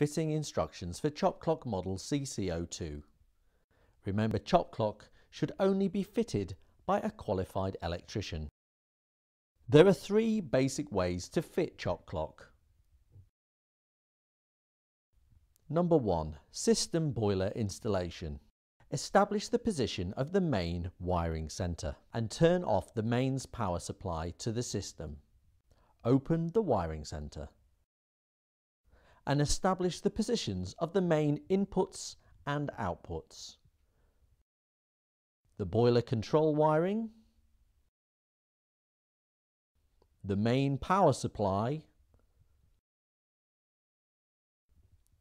Fitting instructions for ChopCloc model CC02. Remember, ChopCloc should only be fitted by a qualified electrician. There are three basic ways to fit ChopCloc. Number 1. System boiler installation. Establish the position of the main wiring centre and turn off the mains power supply to the system. Open the wiring centre and establish the positions of the main inputs and outputs, the boiler control wiring, the main power supply,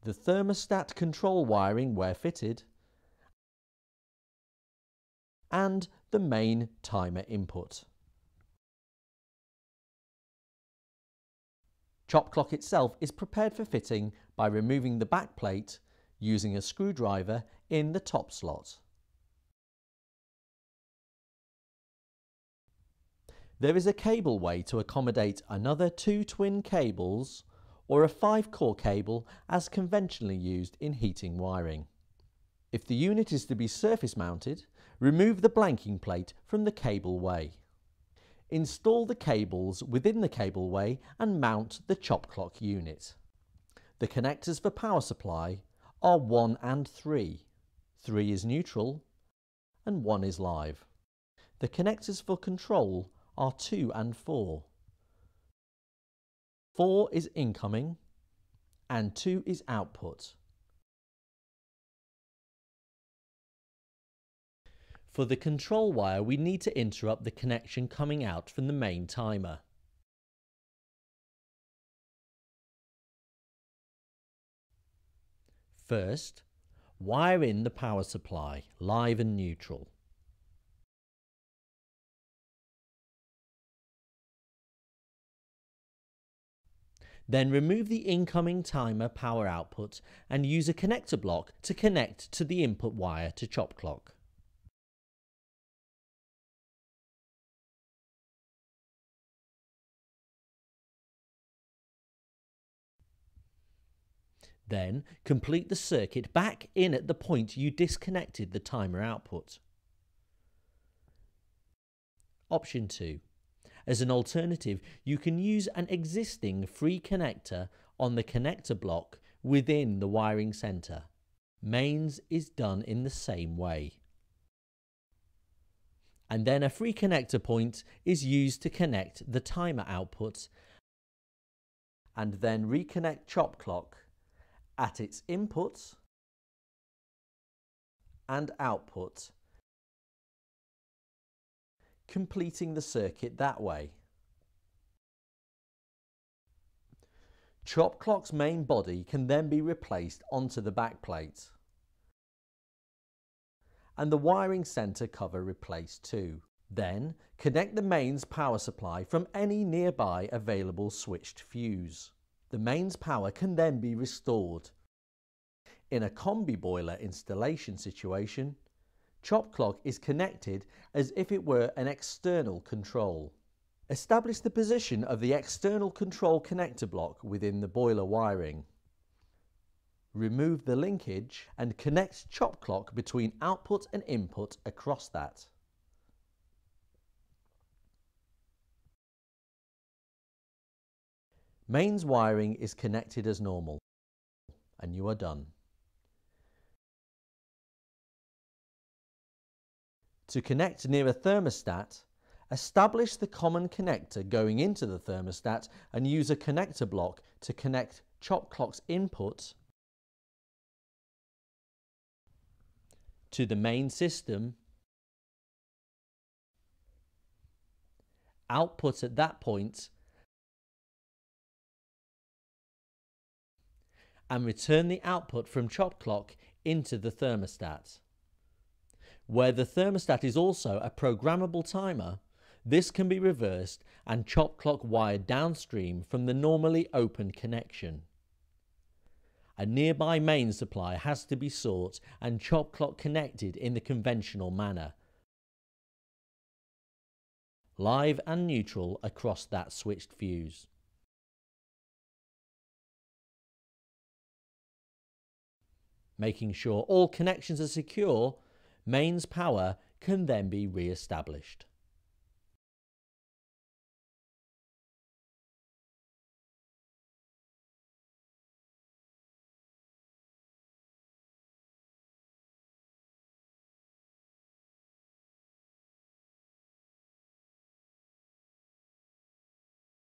the thermostat control wiring where fitted, and the main timer input. ChopCloc itself is prepared for fitting by removing the back plate using a screwdriver in the top slot. There is a cable way to accommodate another 2 twin cables or a 5-core cable as conventionally used in heating wiring. If the unit is to be surface mounted, remove the blanking plate from the cable way. Install the cables within the cableway and mount the ChopCloc unit. The connectors for power supply are 1 and 3. 3 is neutral and 1 is live. The connectors for control are 2 and 4. 4 is incoming and 2 is output. For the control wire, we need to interrupt the connection coming out from the main timer. First, wire in the power supply, live and neutral. Then remove the incoming timer power output and use a connector block to connect to the input wire to ChopCloc. Then complete the circuit back in at the point you disconnected the timer output. Option 2. As an alternative, you can use an existing free connector on the connector block within the wiring centre. Mains is done in the same way. And then a free connector point is used to connect the timer output and then reconnect ChopCloc at its input and output, completing the circuit that way. ChopCloc's main body can then be replaced onto the backplate and the wiring centre cover replaced too. Then connect the mains power supply from any nearby available switched fuse. The mains power can then be restored. In a combi boiler installation situation, ChopCloc is connected as if it were an external control. Establish the position of the external control connector block within the boiler wiring. Remove the linkage and connect ChopCloc between output and input across that. Mains wiring is connected as normal, and you are done. To connect near a thermostat, establish the common connector going into the thermostat and use a connector block to connect ChopCloc's input to the main system, output at that point, and return the output from ChopCloc into the thermostat. Where the thermostat is also a programmable timer, this can be reversed and ChopCloc wired downstream from the normally open connection. A nearby main supply has to be sought and ChopCloc connected in the conventional manner, live and neutral across that switched fuse. Making sure all connections are secure, mains power can then be re-established.